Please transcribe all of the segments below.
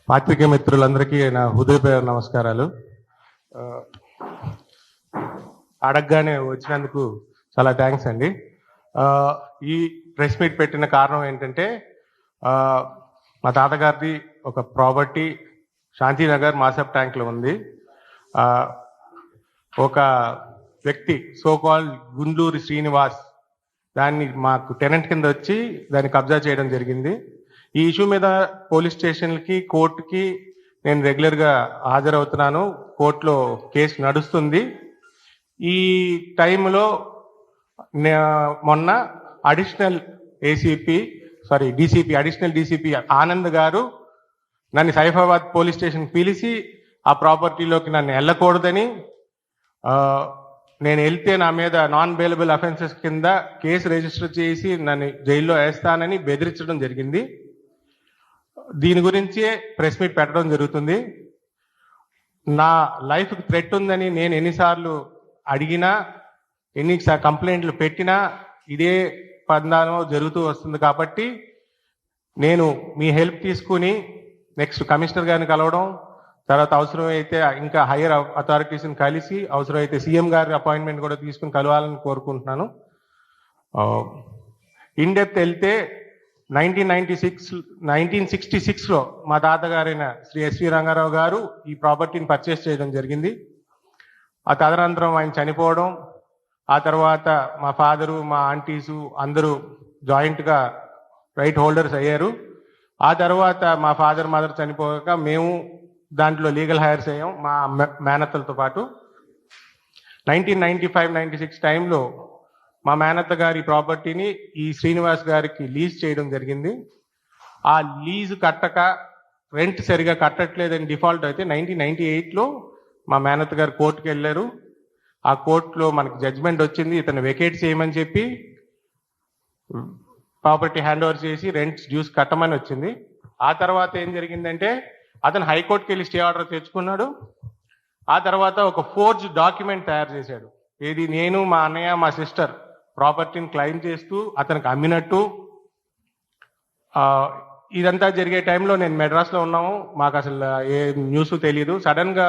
పాత్రికేయ మిత్రులందరికీ నా హృదయపూర్వక నమస్కారాలు. అడగగానే వచ్చినందుకు చాలా థ్యాంక్స్ అండి. ఈ ప్రెస్ మీట్ పెట్టిన కారణం ఏంటంటే, మా తాతగారిది ఒక ప్రాపర్టీ శాంతినగర్ మాసప్ ట్యాంక్లో ఉంది. ఒక వ్యక్తి సోకాల్ గుండూరు శ్రీనివాస్ దాన్ని మాకు టెనెంట్ కింద వచ్చి దాన్ని కబ్జా చేయడం జరిగింది. ఈ ఇష్యూ మీద పోలీస్ స్టేషన్కి, కోర్టుకి నేను రెగ్యులర్గా హాజరవుతున్నాను. కోర్టులో కేసు నడుస్తుంది. ఈ టైంలో మొన్న అడిషనల్ డీసీపీ ఆనంద్ గారు నన్ను సైఫాబాద్ పోలీస్ స్టేషన్ పిలిచి ఆ ప్రాపర్టీలోకి నన్ను వెళ్ళకూడదని, నేను వెళ్తే నా మీద నాన్ బెయిలబుల్ అఫెన్సెస్ కింద కేసు రిజిస్టర్ చేసి నన్ను జైల్లో వేస్తానని బెదిరించడం జరిగింది. దీని గురించి ప్రెస్ మీట్ పెట్టడం జరుగుతుంది. నా లైఫ్కి థ్రెట్ ఉందని నేను ఎన్నిసార్లు అడిగినా, ఎన్ని కంప్లైంట్లు పెట్టినా ఇదే పందాలో జరుగుతూ వస్తుంది. కాబట్టి నేను మీ హెల్ప్ తీసుకుని నెక్స్ట్ కమిషనర్ గారిని కలవడం, తర్వాత అవసరమైతే ఇంకా హైయర్ అథారిటీస్ని కలిసి అవసరమైతే సీఎం గారి అపాయింట్మెంట్ కూడా తీసుకుని కలవాలని కోరుకుంటున్నాను. ఇన్ డెప్త్ వెళ్తే 1966లో మా తాతగారైన శ్రీ ఎస్వి రంగారావు గారు ఈ ప్రాపర్టీని పర్చేస్ చేయడం జరిగింది. ఆ తదనంతరం ఆయన చనిపోవడం, ఆ తర్వాత మా ఫాదరు, మా ఆంటీసు అందరూ జాయింట్గా రైట్ హోల్డర్స్ అయ్యారు. ఆ తర్వాత మా ఫాదర్, మదర్ చనిపోయాక మేము దాంట్లో లీగల్ హైర్స్ అయ్యాం మా మేనత్తలతో పాటు. 1995-96 టైంలో మా మేనత్త గారి ప్రాపర్టీని ఈ శ్రీనివాస్ గారికి లీజ్ చేయడం జరిగింది. ఆ లీజు కట్టక, రెంట్ సరిగా కట్టట్లేదని డిఫాల్ట్ అయితే 1998లో మా మేనత్త గారు కోర్టుకు వెళ్ళారు. ఆ కోర్టులో మనకి జడ్జ్మెంట్ వచ్చింది, ఇతను వెకేట్ చేయమని చెప్పి ప్రాపర్టీ హ్యాండ్ ఓవర్ చేసి రెంట్స్ డ్యూస్ కట్టమని వచ్చింది. ఆ తర్వాత ఏం జరిగిందంటే, అతను హైకోర్టుకి వెళ్ళి స్టే ఆర్డర్ తెచ్చుకున్నాడు. ఆ తర్వాత ఒక ఫోర్జ్ డాక్యుమెంట్ తయారు చేశాడు. ఏది, నేను, మా అన్నయ్య, మా సిస్టర్ ప్రాపర్టీని క్లెయిమ్ చేస్తూ అతనికి అమ్మినట్టు. ఇదంతా జరిగే టైంలో నేను మెడ్రాస్లో ఉన్నాము. మాకు అసలు ఏ న్యూస్ తెలియదు. సడన్గా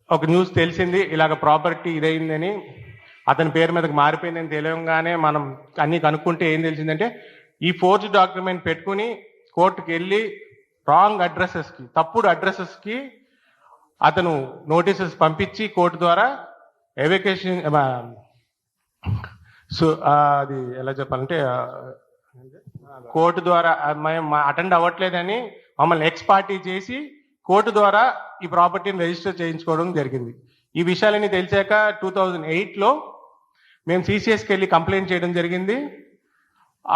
ఒక న్యూస్ తెలిసింది, ఇలాగ ప్రాపర్టీ ఇదైందని, అతని పేరు మీదకి మారిపోయిందని తెలియగానే మనం అన్ని కనుక్కుంటే ఏం తెలిసిందంటే, ఈ ఫోర్జ్ డాక్యుమెంట్ పెట్టుకుని కోర్టుకి వెళ్ళి రాంగ్ అడ్రసెస్కి, తప్పుడు అడ్రసెస్కి అతను నోటీసెస్ పంపించి కోర్టు ద్వారా ఎవికేషన్, అది ఎలా చెప్పాలంటే కోర్టు ద్వారా మేము అటెండ్ అవ్వట్లేదని మమ్మల్ని ఎక్స్ పార్టీ చేసి కోర్టు ద్వారా ఈ ప్రాపర్టీని రిజిస్టర్ చేయించుకోవడం జరిగింది. ఈ విషయాలన్నీ తెలిసాక 2008లో మేము సిసిఎస్కి వెళ్ళి కంప్లైంట్ చేయడం జరిగింది.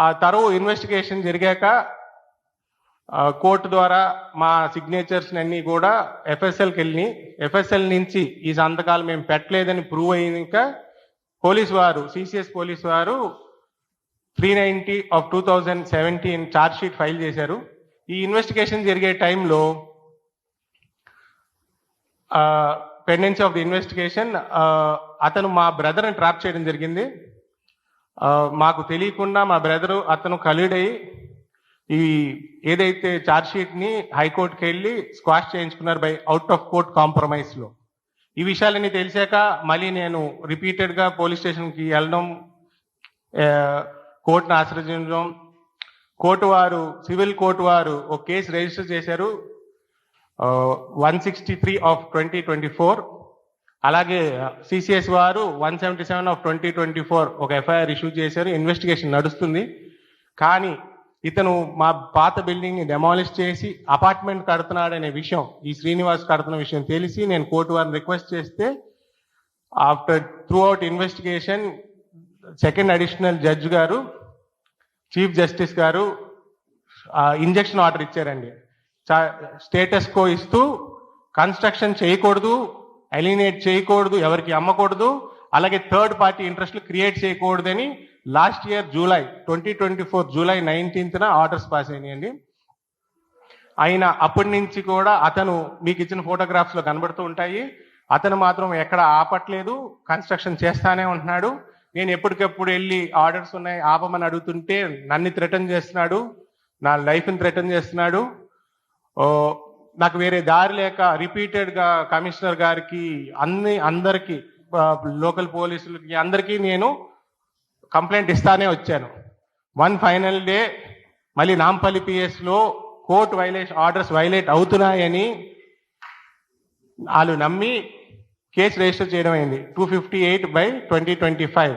ఆ తర్వాత ఇన్వెస్టిగేషన్ జరిగాక కోర్టు ద్వారా మా సిగ్నేచర్స్ అన్నీ కూడా ఎఫ్ఎస్ఎల్కి వెళ్ళి, ఎఫ్ఎస్ఎల్ నుంచి ఈ సంతకాలు మేము పెట్టలేదని ప్రూవ్ అయ్యాక పోలీసు వారు, సిసిఎస్ పోలీసు వారు 390/2017 ఛార్జ్ షీట్ ఫైల్ చేశారు. ఈ ఇన్వెస్టిగేషన్ జరిగే టైంలో పెండెన్సీ ఆఫ్ ది ఇన్వెస్టిగేషన్ అతను మా బ్రదర్ని ట్రాప్ చేయడం జరిగింది. మాకు తెలియకుండా మా బ్రదరు అతను కలీడై ఈ ఏదైతే ఛార్జ్ షీట్ని హైకోర్టుకి వెళ్ళి స్క్వాష్ చేయించుకున్నారు బై అవుట్ ఆఫ్ కోర్ట్ కాంప్రమైజ్లో. ఈ విషయాలన్నీ తెలిసాక మళ్ళీ నేను రిపీటెడ్గా పోలీస్ స్టేషన్కి వెళ్ళడం, కోర్టును ఆశ్రయించడం. సివిల్ కోర్టు వారు ఒక కేసు రిజిస్టర్ చేశారు 163/2024. అలాగే సిసిఎస్ వారు 177/2024 ఒక ఎఫ్ఐఆర్ ఇష్యూ చేశారు. ఇన్వెస్టిగేషన్ నడుస్తుంది. కానీ ఇతను మా పాత బిల్డింగ్ని డెమాలిష్ చేసి అపార్ట్మెంట్ కడుతున్నాడనే విషయం, ఈ శ్రీనివాస్ కడుతున్న విషయం తెలిసి నేను కోర్టు వారిని రిక్వెస్ట్ చేస్తే, after through out investigation second additional judge గారు, చీఫ్ జస్టిస్ గారు ఇంజెక్షన్ ఆర్డర్ ఇచ్చారండి. స్టేటస్ కో ఇస్తూ కన్స్ట్రక్షన్ చేయకూడదు, ఎలినేట్ చేయకూడదు, ఎవరికి అమ్మకూడదు, అలాగే థర్డ్ పార్టీ ఇంట్రెస్ట్లు క్రియేట్ చేయకూడదని లాస్ట్ ఇయర్ 2024 జూలై 19న ఆర్డర్స్ పాస్ అయినాయండి. అయినా అప్పటి నుంచి కూడా అతను మీకు ఇచ్చిన ఫోటోగ్రాఫ్స్లో కనబడుతూ ఉంటాయి, అతను మాత్రం ఎక్కడ ఆపట్లేదు, కన్స్ట్రక్షన్ చేస్తానే ఉంటున్నాడు. నేను ఎప్పటికప్పుడు వెళ్ళి ఆర్డర్స్ ఉన్నాయి ఆపమని అడుగుతుంటే నన్ను థ్రెటన్ చేస్తున్నాడు, నా లైఫ్ని థ్రెటన్ చేస్తున్నాడు. నాకు వేరే దారి లేక రిపీటెడ్గా కమిషనర్ గారికి అందరికీ లోకల్ పోలీసులకి అందరికీ నేను కంప్లైంట్ ఇస్తానే వచ్చాను. వన్ ఫైనల్ డే మళ్ళీ నాంపల్లి పిఎస్లో కోర్టు ఆర్డర్స్ వైలేట్ అవుతున్నాయని వాళ్ళు నమ్మి కేసు రిజిస్టర్ చేయడం అయింది 258/2025.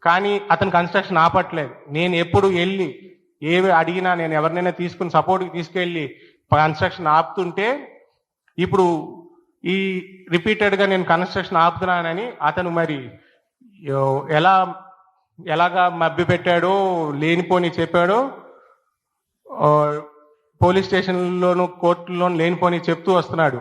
కానీ అతను కన్స్ట్రక్షన్ ఆపట్లేదు. నేను ఎప్పుడు వెళ్ళి ఏవి అడిగినా నేను ఎవరినైనా తీసుకుని సపోర్ట్కి తీసుకెళ్ళి కన్స్ట్రక్షన్ ఆపుతుంటే ఇప్పుడు ఈ రిపీటెడ్గా నేను కన్స్ట్రక్షన్ ఆపుతున్నానని అతను మరి ఎలాగా మభ్య పెట్టాడో లేనిపోని చెప్పాడో పోలీస్ స్టేషన్లోను కోర్టులోను లేనిపోని చెప్తూ వస్తున్నాడు.